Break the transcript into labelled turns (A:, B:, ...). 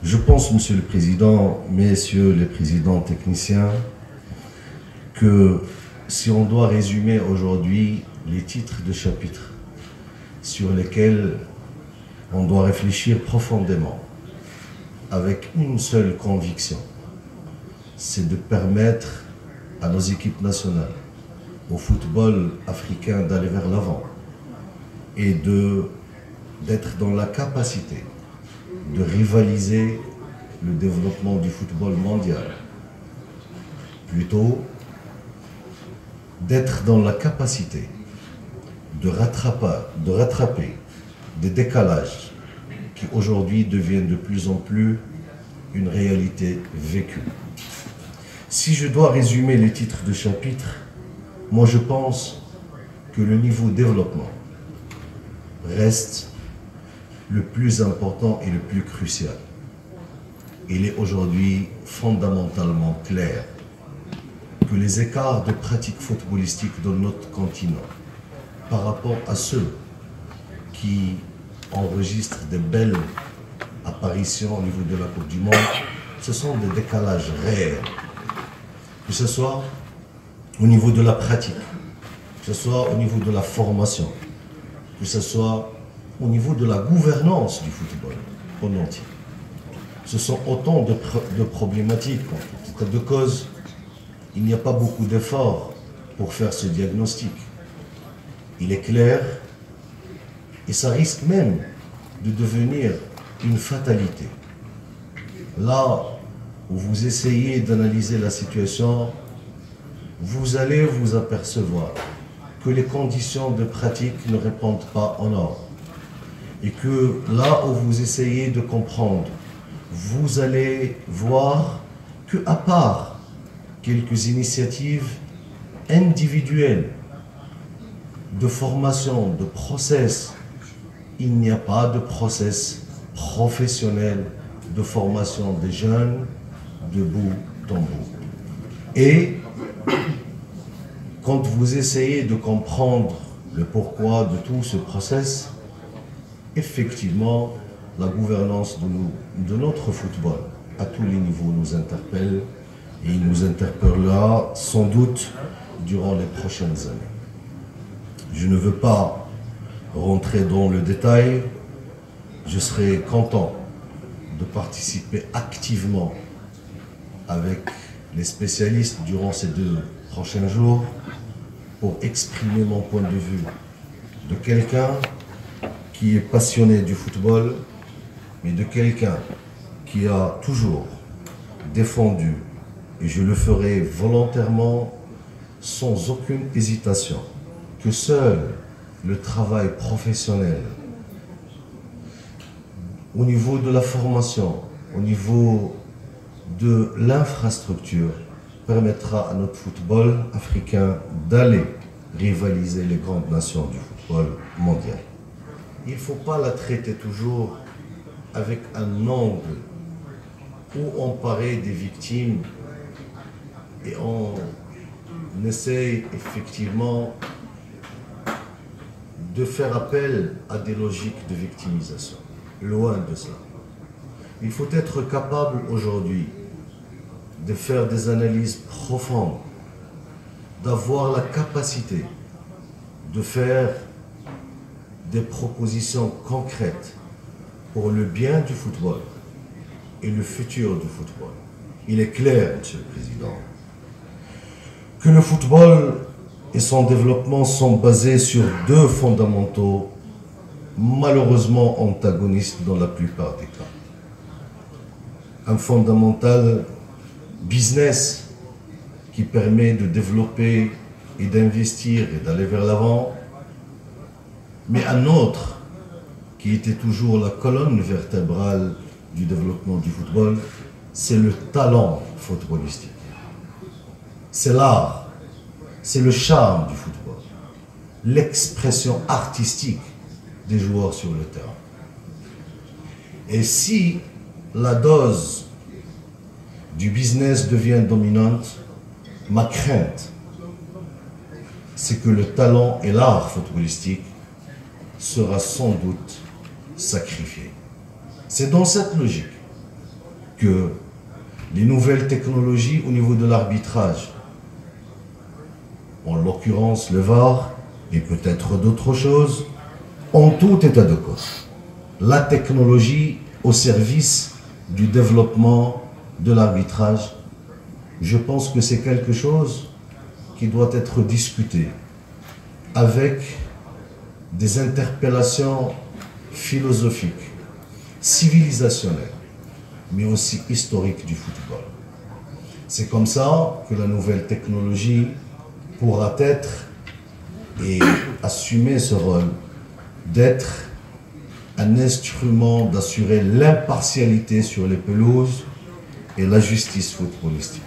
A: Je pense, Monsieur le Président, Messieurs les présidents techniciens, que si on doit résumer aujourd'hui les titres de chapitres sur lesquels on doit réfléchir profondément, avec une seule conviction, c'est de permettre à nos équipes nationales, au football africain d'aller vers l'avant et d'être dans la capacité de rivaliser le développement du football mondial. Plutôt, d'être dans la capacité de rattraper des décalages qui aujourd'hui deviennent de plus en plus une réalité vécue. Si je dois résumer les titres de chapitre, moi je pense que le niveau développement reste le plus important et le plus crucial. Il est aujourd'hui fondamentalement clair que les écarts de pratique footballistique dans notre continent par rapport à ceux qui enregistrent des belles apparitions au niveau de la Coupe du Monde, ce sont des décalages réels. Que ce soit au niveau de la pratique, que ce soit au niveau de la formation, que ce soit au niveau de la gouvernance du football en entier. Ce sont autant de problématiques. En tout cas de cause, il n'y a pas beaucoup d'efforts pour faire ce diagnostic. Il est clair, et ça risque même de devenir une fatalité. Là où vous essayez d'analyser la situation, vous allez vous apercevoir que les conditions de pratique ne répondent pas en ordre. Et que là où vous essayez de comprendre, vous allez voir que, à part quelques initiatives individuelles de formation, de process, il n'y a pas de process professionnel de formation des jeunes de bout en bout. Et quand vous essayez de comprendre le pourquoi de tout ce process, effectivement, la gouvernance de notre football à tous les niveaux nous interpelle et il nous interpellera sans doute durant les prochaines années. Je ne veux pas rentrer dans le détail, je serai content de participer activement avec les spécialistes durant ces 2 prochains jours pour exprimer mon point de vue de quelqu'un qui est passionné du football, mais de quelqu'un qui a toujours défendu, et je le ferai volontairement sans aucune hésitation, que seul le travail professionnel au niveau de la formation, au niveau de l'infrastructure, permettra à notre football africain d'aller rivaliser les grandes nations du football mondial. Il ne faut pas la traiter toujours avec un angle où on paraît des victimes et on essaye effectivement de faire appel à des logiques de victimisation. Loin de cela. Il faut être capable aujourd'hui de faire des analyses profondes, d'avoir la capacité de faire des propositions concrètes pour le bien du football et le futur du football. Il est clair, Monsieur le Président, que le football et son développement sont basés sur 2 fondamentaux malheureusement antagonistes dans la plupart des cas. Un fondamental business qui permet de développer et d'investir et d'aller vers l'avant, mais un autre qui était toujours la colonne vertébrale du développement du football, c'est le talent footballistique. C'est l'art, c'est le charme du football, l'expression artistique des joueurs sur le terrain. Et si la dose du business devient dominante, ma crainte, c'est que le talent et l'art footballistique sera sans doute sacrifié. C'est dans cette logique que les nouvelles technologies au niveau de l'arbitrage, en l'occurrence le VAR et peut-être d'autres choses, en tout état de cause, la technologie au service du développement de l'arbitrage, je pense que c'est quelque chose qui doit être discuté avec des interpellations philosophiques, civilisationnelles, mais aussi historiques du football. C'est comme ça que la nouvelle technologie pourra être et assumer ce rôle d'être un instrument d'assurer l'impartialité sur les pelouses et la justice footballistique.